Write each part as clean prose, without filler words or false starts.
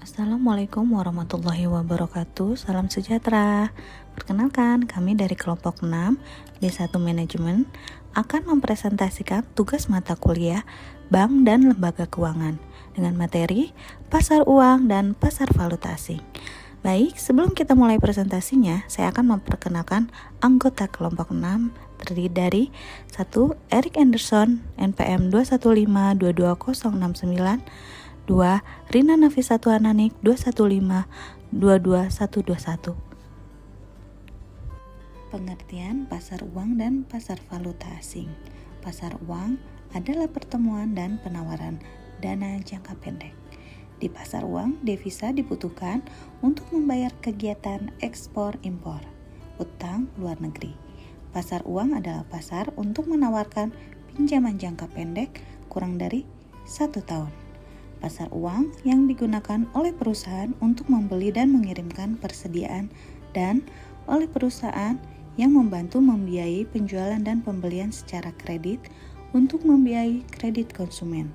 Assalamualaikum warahmatullahi wabarakatuh. Salam sejahtera. Perkenalkan, kami dari kelompok 6 B1 Manajemen akan mempresentasikan tugas mata kuliah Bank dan Lembaga Keuangan dengan materi pasar uang dan pasar valuta asing. Baik, sebelum kita mulai presentasinya, saya akan memperkenalkan anggota kelompok 6 terdiri dari 1. Eric Anderson, NPM 215220069, 2. Rina Nafisa Tuananik 215222121. Pengertian pasar uang dan pasar valuta asing. Pasar uang adalah pertemuan dan penawaran dana jangka pendek. Di pasar uang, devisa dibutuhkan untuk membayar kegiatan ekspor-impor, utang luar negeri. Pasar uang adalah pasar untuk menawarkan pinjaman jangka pendek kurang dari 1 tahun. Pasar uang yang digunakan oleh perusahaan untuk membeli dan mengirimkan persediaan dan oleh perusahaan yang membantu membiayai penjualan dan pembelian secara kredit untuk membiayai kredit konsumen.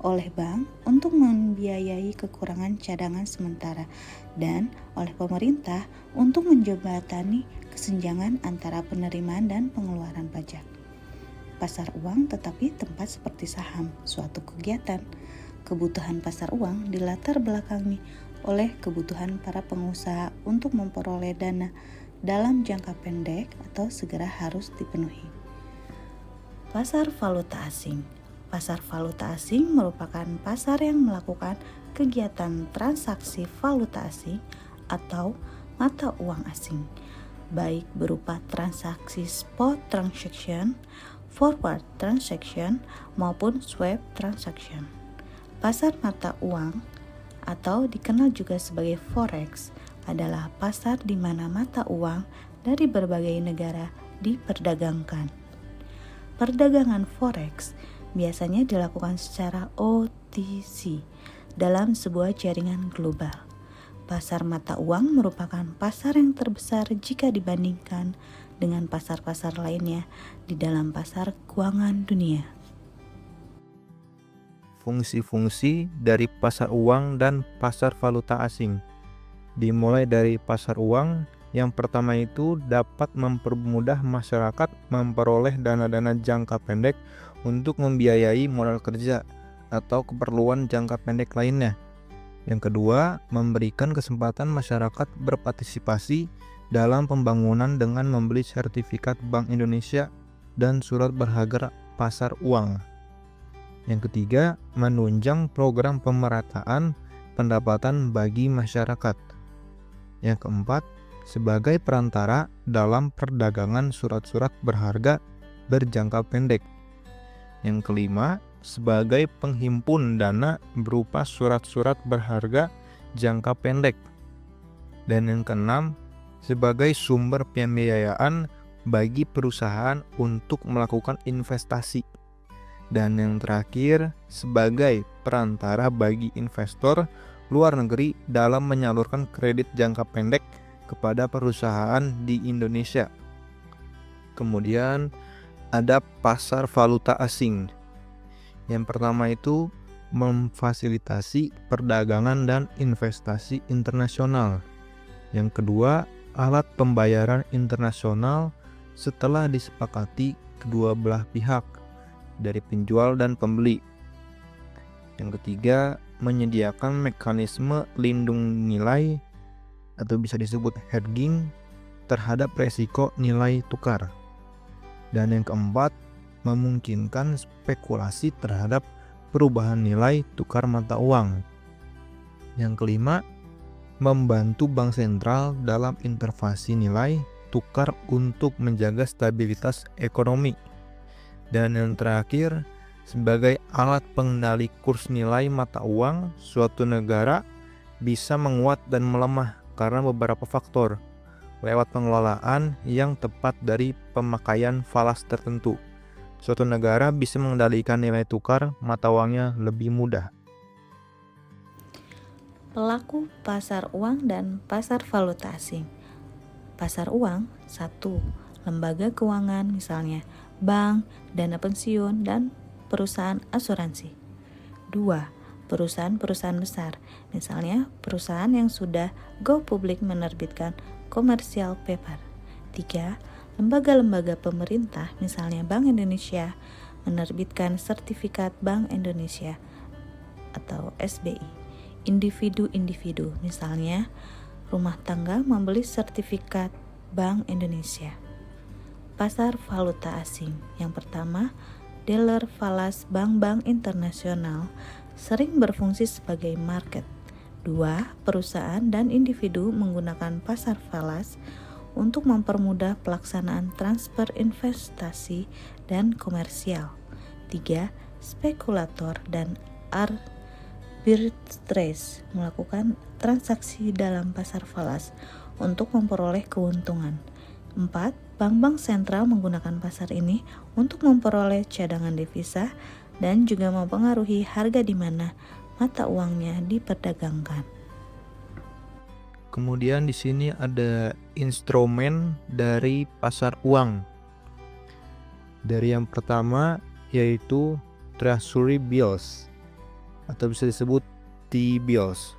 Oleh bank untuk membiayai kekurangan cadangan sementara dan oleh pemerintah untuk menjembatani kesenjangan antara penerimaan dan pengeluaran pajak. Pasar uang tetapi tempat seperti saham, suatu kegiatan. Kebutuhan pasar uang dilatar belakangi oleh kebutuhan para pengusaha untuk memperoleh dana dalam jangka pendek atau segera harus dipenuhi. Pasar valuta asing. Pasar valuta asing merupakan pasar yang melakukan kegiatan transaksi valuta asing atau mata uang asing, baik berupa transaksi spot transaction, forward transaction, maupun swap transaction. Pasar mata uang atau dikenal juga sebagai forex adalah pasar di mana mata uang dari berbagai negara diperdagangkan. Perdagangan forex biasanya dilakukan secara OTC dalam sebuah jaringan global. Pasar mata uang merupakan pasar yang terbesar jika dibandingkan dengan pasar-pasar lainnya di dalam pasar keuangan dunia. Fungsi-fungsi dari pasar uang dan pasar valuta asing. Dimulai dari pasar uang, yang pertama itu dapat mempermudah masyarakat memperoleh dana-dana jangka pendek untuk membiayai modal kerja atau keperluan jangka pendek lainnya. Yang kedua, memberikan kesempatan masyarakat berpartisipasi dalam pembangunan dengan membeli sertifikat Bank Indonesia dan surat berharga pasar uang. Yang ketiga, menunjang program pemerataan pendapatan bagi masyarakat. Yang keempat, sebagai perantara dalam perdagangan surat-surat berharga berjangka pendek. Yang kelima, sebagai penghimpun dana berupa surat-surat berharga jangka pendek. Dan yang keenam, sebagai sumber pembiayaan bagi perusahaan untuk melakukan investasi. Dan yang terakhir, sebagai perantara bagi investor luar negeri dalam menyalurkan kredit jangka pendek kepada perusahaan di Indonesia. Kemudian ada pasar valuta asing. Yang pertama itu memfasilitasi perdagangan dan investasi internasional. Yang kedua, alat pembayaran internasional setelah disepakati kedua belah pihak dari penjual dan pembeli. Yang ketiga, menyediakan mekanisme lindung nilai atau bisa disebut hedging terhadap resiko nilai tukar. Dan yang keempat, memungkinkan spekulasi terhadap perubahan nilai tukar mata uang. Yang kelima, membantu bank sentral dalam intervensi nilai tukar untuk menjaga stabilitas ekonomi. Dan yang terakhir, sebagai alat pengendali kurs nilai mata uang suatu negara bisa menguat dan melemah karena beberapa faktor, lewat pengelolaan yang tepat dari pemakaian falas tertentu. Suatu negara bisa mengendalikan nilai tukar mata uangnya lebih mudah. Pelaku pasar uang dan pasar valuta asing. Pasar uang, 1. Lembaga keuangan misalnya bank, dana pensiun, dan perusahaan asuransi. 2. perusahaan-perusahaan besar, misalnya perusahaan yang sudah go public menerbitkan commercial paper. 3. Lembaga-lembaga pemerintah, misalnya Bank Indonesia, menerbitkan sertifikat Bank Indonesia atau SBI. Individu-individu, misalnya rumah tangga membeli sertifikat Bank Indonesia. Pasar valuta asing. Yang pertama, dealer falas bank-bank internasional sering berfungsi sebagai market. 2. Perusahaan dan individu menggunakan pasar falas untuk mempermudah pelaksanaan transfer investasi dan komersial. 3. Spekulator dan arbitrage melakukan transaksi dalam pasar falas untuk memperoleh keuntungan. 4. Bank-bank sentral menggunakan pasar ini untuk memperoleh cadangan devisa dan juga mempengaruhi harga di mana mata uangnya diperdagangkan. Kemudian di sini ada instrumen dari pasar uang. Dari yang pertama yaitu Treasury Bills atau bisa disebut T-bills.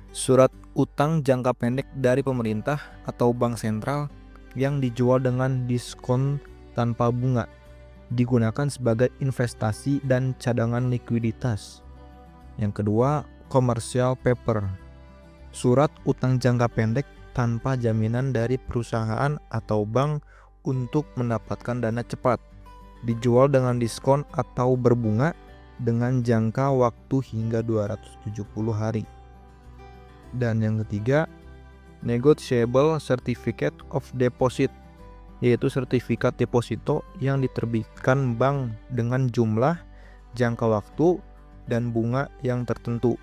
Surat utang jangka pendek dari pemerintah atau bank sentral yang dijual dengan diskon tanpa bunga, digunakan sebagai investasi dan cadangan likuiditas. Yang kedua, commercial paper. Surat utang jangka pendek tanpa jaminan dari perusahaan atau bank untuk mendapatkan dana cepat, dijual dengan diskon atau berbunga dengan jangka waktu hingga 270 hari. Dan yang ketiga, negotiable certificate of deposit, yaitu sertifikat deposito yang diterbitkan bank dengan jumlah, jangka waktu, dan bunga yang tertentu.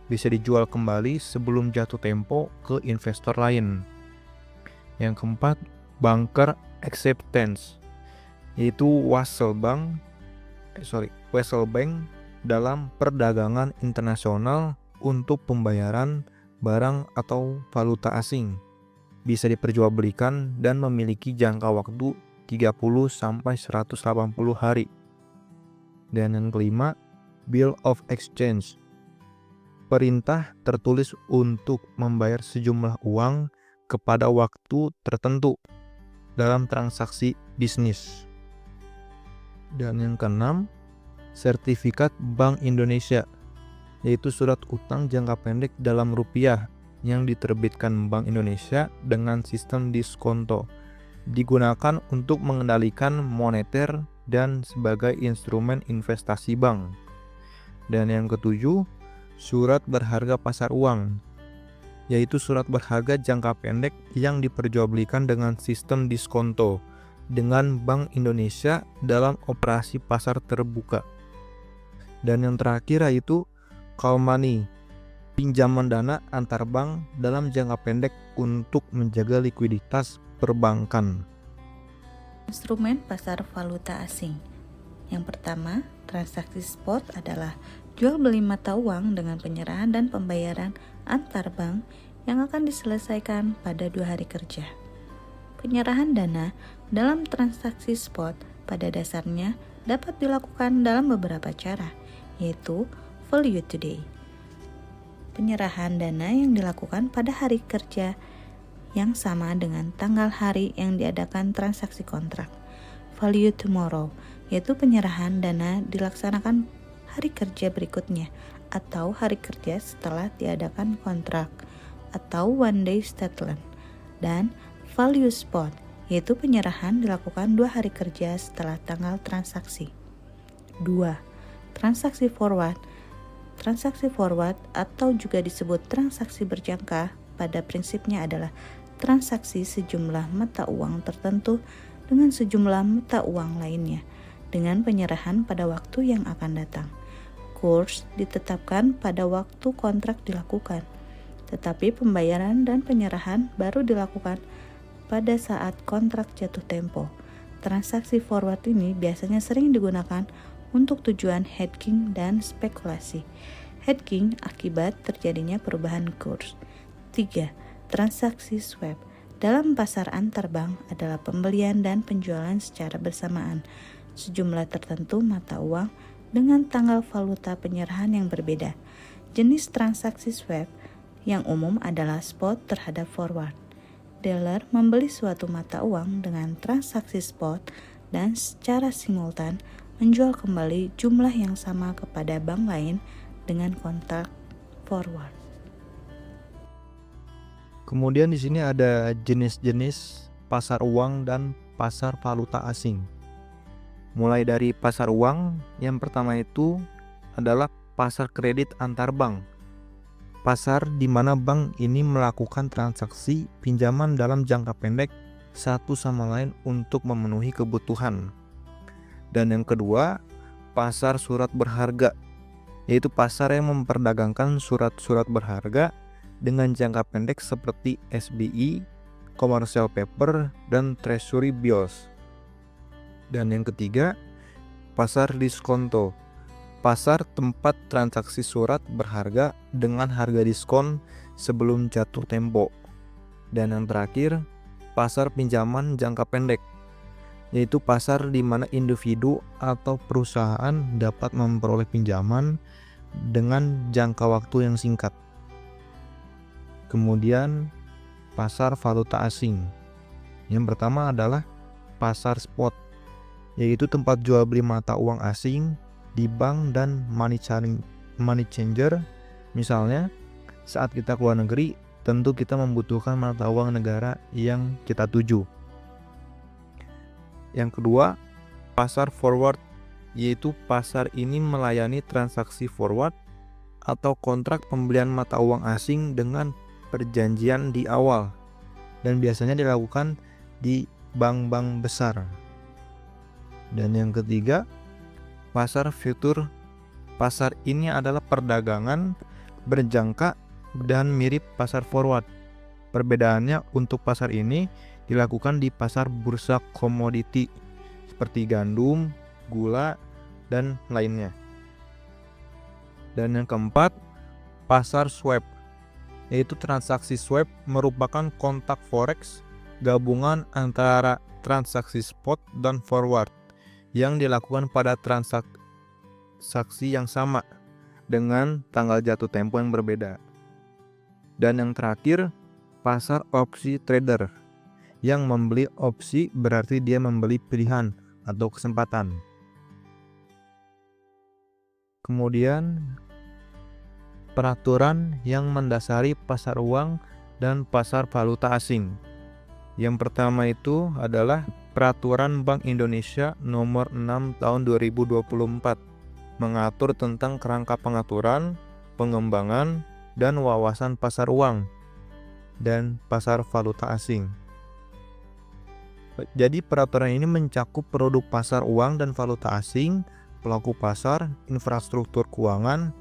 Bisa dijual kembali sebelum jatuh tempo ke investor lain. Yang keempat, banker acceptance, yaitu wesel bank dalam perdagangan internasional untuk pembayaran barang atau valuta asing. Bisa diperjualbelikan dan memiliki jangka waktu 30 sampai 180 hari. Dan yang kelima, bill of exchange. Perintah tertulis untuk membayar sejumlah uang kepada waktu tertentu dalam transaksi bisnis. Dan yang keenam, sertifikat Bank Indonesia, yaitu surat utang jangka pendek dalam rupiah yang diterbitkan Bank Indonesia dengan sistem diskonto, digunakan untuk mengendalikan moneter dan sebagai instrumen investasi bank. Dan yang ketujuh, surat berharga pasar uang, yaitu surat berharga jangka pendek yang diperjualbelikan dengan sistem diskonto dengan Bank Indonesia dalam operasi pasar terbuka. Dan yang terakhir yaitu call money, pinjaman dana antar bank dalam jangka pendek untuk menjaga likuiditas perbankan. Instrumen pasar valuta asing. Yang pertama, transaksi spot adalah jual beli mata uang dengan penyerahan dan pembayaran antar bank yang akan diselesaikan pada 2 hari kerja. Penyerahan dana dalam transaksi spot pada dasarnya dapat dilakukan dalam beberapa cara, yaitu value today. Penyerahan dana yang dilakukan pada hari kerja yang sama dengan tanggal hari yang diadakan transaksi kontrak. Value tomorrow, yaitu penyerahan dana dilaksanakan hari kerja berikutnya atau hari kerja setelah diadakan kontrak atau one day settlement. Dan value spot, yaitu penyerahan dilakukan 2 hari kerja setelah tanggal transaksi. 2. Transaksi forward. Transaksi forward atau juga disebut transaksi berjangka pada prinsipnya adalah transaksi sejumlah mata uang tertentu dengan sejumlah mata uang lainnya dengan penyerahan pada waktu yang akan datang. Kurs ditetapkan pada waktu kontrak dilakukan, tetapi pembayaran dan penyerahan baru dilakukan pada saat kontrak jatuh tempo. Transaksi forward ini biasanya sering digunakan untuk tujuan hedging dan spekulasi. Hedging akibat terjadinya perubahan kurs. 3. Transaksi swap dalam pasar antar bank adalah pembelian dan penjualan secara bersamaan sejumlah tertentu mata uang dengan tanggal valuta penyerahan yang berbeda. Jenis transaksi swap yang umum adalah spot terhadap forward. Dealer membeli suatu mata uang dengan transaksi spot dan secara simultan menjual kembali jumlah yang sama kepada bank lain dengan kontrak forward. Kemudian di sini ada jenis-jenis pasar uang dan pasar valuta asing. Mulai dari pasar uang, yang pertama itu adalah pasar kredit antar bank. Pasar di mana bank ini melakukan transaksi pinjaman dalam jangka pendek satu sama lain untuk memenuhi kebutuhan. Dan yang kedua, pasar surat berharga, yaitu pasar yang memperdagangkan surat-surat berharga dengan jangka pendek seperti SBI, commercial paper, dan treasury bills. Dan yang ketiga, pasar diskonto, pasar tempat transaksi surat berharga dengan harga diskon sebelum jatuh tempo. Dan yang terakhir, pasar pinjaman jangka pendek, yaitu pasar di mana individu atau perusahaan dapat memperoleh pinjaman dengan jangka waktu yang singkat. Kemudian pasar valuta asing. Yang pertama adalah pasar spot, yaitu tempat jual beli mata uang asing di bank dan money changer. Misalnya, saat kita keluar negeri, tentu kita membutuhkan mata uang negara yang kita tuju. Yang kedua, pasar forward, yaitu pasar ini melayani transaksi forward atau kontrak pembelian mata uang asing dengan perjanjian di awal, dan biasanya dilakukan di bank-bank besar. Dan yang ketiga, pasar future. Pasar ini adalah perdagangan berjangka dan mirip pasar forward. Perbedaannya untuk pasar ini dilakukan di pasar bursa komoditi seperti gandum, gula, dan lainnya. Dan yang keempat, pasar swap, yaitu transaksi swap merupakan kontrak forex gabungan antara transaksi spot dan forward yang dilakukan pada transaksi yang sama dengan tanggal jatuh tempo yang berbeda. Dan yang terakhir, pasar opsi trader. Yang membeli opsi berarti dia membeli pilihan atau kesempatan. Kemudian, peraturan yang mendasari pasar uang dan pasar valuta asing. Yang pertama itu adalah Peraturan Bank Indonesia Nomor 6 Tahun 2024 mengatur tentang kerangka pengaturan, pengembangan, dan wawasan pasar uang dan pasar valuta asing. Jadi peraturan ini mencakup produk pasar uang dan valuta asing, pelaku pasar, infrastruktur keuangan,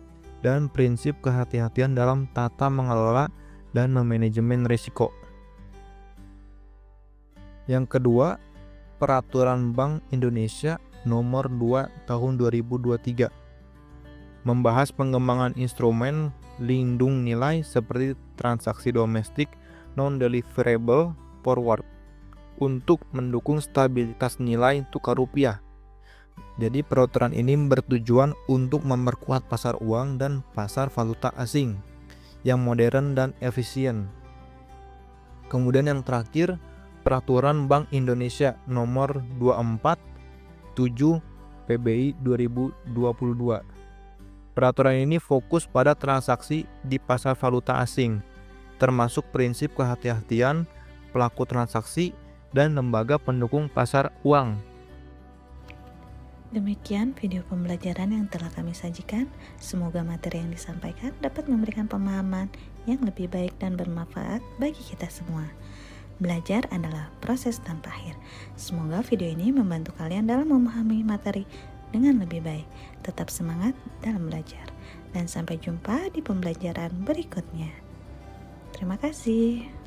dan prinsip kehati-hatian dalam tata mengelola dan memanajemen risiko. Yang kedua, Peraturan Bank Indonesia Nomor 2 Tahun 2023 membahas pengembangan instrumen lindung nilai seperti transaksi domestik non-deliverable forward untuk mendukung stabilitas nilai tukar rupiah. Jadi peraturan ini bertujuan untuk memperkuat pasar uang dan pasar valuta asing yang modern dan efisien. Kemudian yang terakhir, Peraturan Bank Indonesia Nomor 247 PBI 2022. Peraturan ini fokus pada transaksi di pasar valuta asing, termasuk prinsip kehati-hatian pelaku transaksi dan lembaga pendukung pasar uang. Demikian video pembelajaran yang telah kami sajikan. Semoga materi yang disampaikan dapat memberikan pemahaman yang lebih baik dan bermanfaat bagi kita semua. Belajar adalah proses tanpa akhir. Semoga video ini membantu kalian dalam memahami materi dengan lebih baik. Tetap semangat dalam belajar. Dan sampai jumpa di pembelajaran berikutnya. Terima kasih.